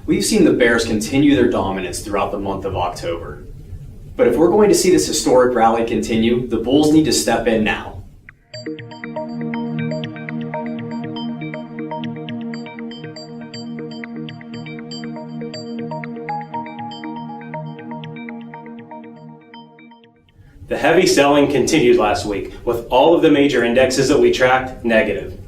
We've seen the bears continue their dominance throughout the month of October. But if we're going to see this historic rally continue, the bulls need to step in now. The heavy selling continued last week, with all of the major indexes that we tracked negative.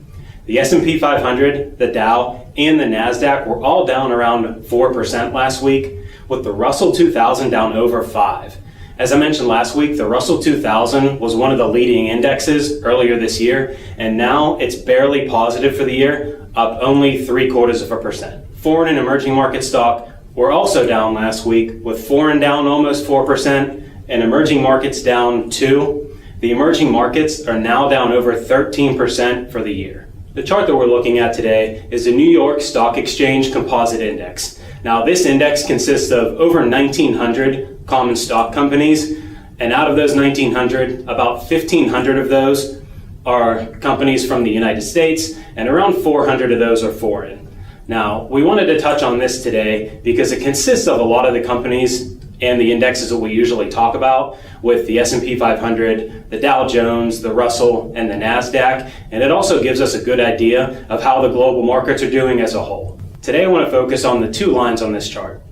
The S&P 500, the Dow, and the NASDAQ were all down around 4% last week, with the Russell 2000 down over 5%. As I mentioned last week, the Russell 2000 was one of the leading indexes earlier this year, and now it's barely positive for the year, up only 0.75%. Foreign and emerging market stock were also down last week, with foreign down almost 4%, and emerging markets down 2%. The emerging markets are now down over 13% for the year. The chart that we're looking at today is the New York Stock Exchange Composite Index. Now, this index consists of over 1,900 common stock companies, and out of those 1,900, about 1,500 of those are companies from the United States, and around 400 of those are foreign. Now, we wanted to touch on this today because it consists of a lot of the companies and the indexes that we usually talk about, with the S&P 500, the Dow Jones, the Russell, and the NASDAQ, and it also gives us a good idea of how the global markets are doing as a whole. Today I want to focus on the two lines on this chart.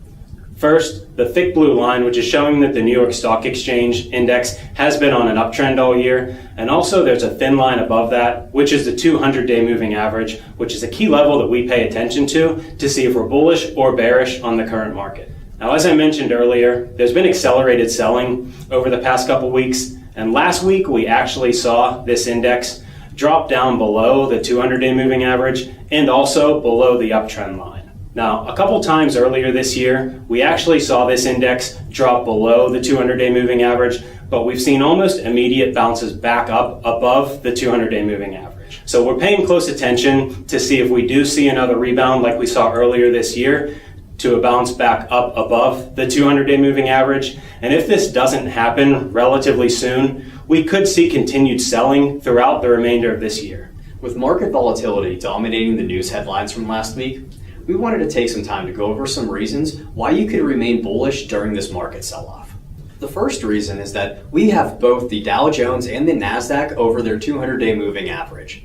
First, the thick blue line, which is showing that the New York Stock Exchange Index has been on an uptrend all year, and also there's a thin line above that, which is the 200-day moving average, which is a key level that we pay attention to see if we're bullish or bearish on the current market. Now, as I mentioned earlier, there's been accelerated selling over the past couple weeks, and last week we actually saw this index drop down below the 200-day moving average and also below the uptrend line. Now, a couple times earlier this year, we actually saw this index drop below the 200-day moving average, but we've seen almost immediate bounces back up above the 200-day moving average. So we're paying close attention to see if we do see another rebound like we saw earlier this year, to a bounce back up above the 200-day moving average. And if this doesn't happen relatively soon, we could see continued selling throughout the remainder of this year. With market volatility dominating the news headlines from last week, we wanted to take some time to go over some reasons why you could remain bullish during this market sell-off. The first reason is that we have both the Dow Jones and the NASDAQ over their 200-day moving average.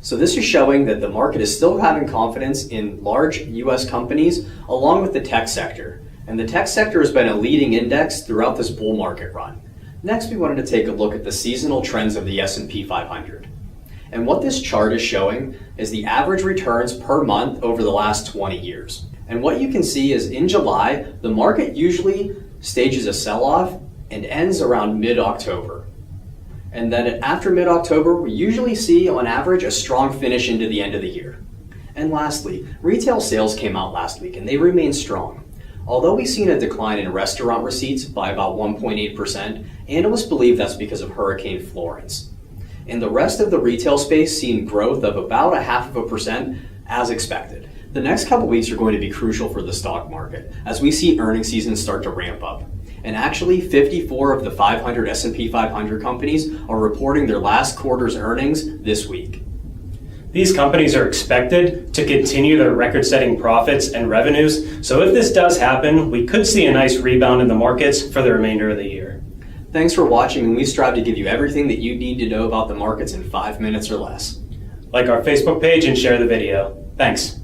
So this is showing that the market is still having confidence in large US companies along with the tech sector. And the tech sector has been a leading index throughout this bull market run. Next, we wanted to take a look at the seasonal trends of the S&P 500. And what this chart is showing is the average returns per month over the last 20 years. And what you can see is in July, the market usually stages a sell-off and ends around mid-October. And then after mid-October, we usually see, on average, a strong finish into the end of the year. And lastly, retail sales came out last week, and they remain strong. Although we've seen a decline in restaurant receipts by about 1.8%, analysts believe that's because of Hurricane Florence. And the rest of the retail space seen growth of about 0.5% as expected. The next couple weeks are going to be crucial for the stock market as we see earnings season start to ramp up. And actually, 54 of the 500 S&P 500 companies are reporting their last quarter's earnings this week. These companies are expected to continue their record-setting profits and revenues, so if this does happen, we could see a nice rebound in the markets for the remainder of the year. Thanks for watching, and we strive to give you everything that you need to know about the markets in 5 minutes or less. Like our Facebook page and share the video. Thanks.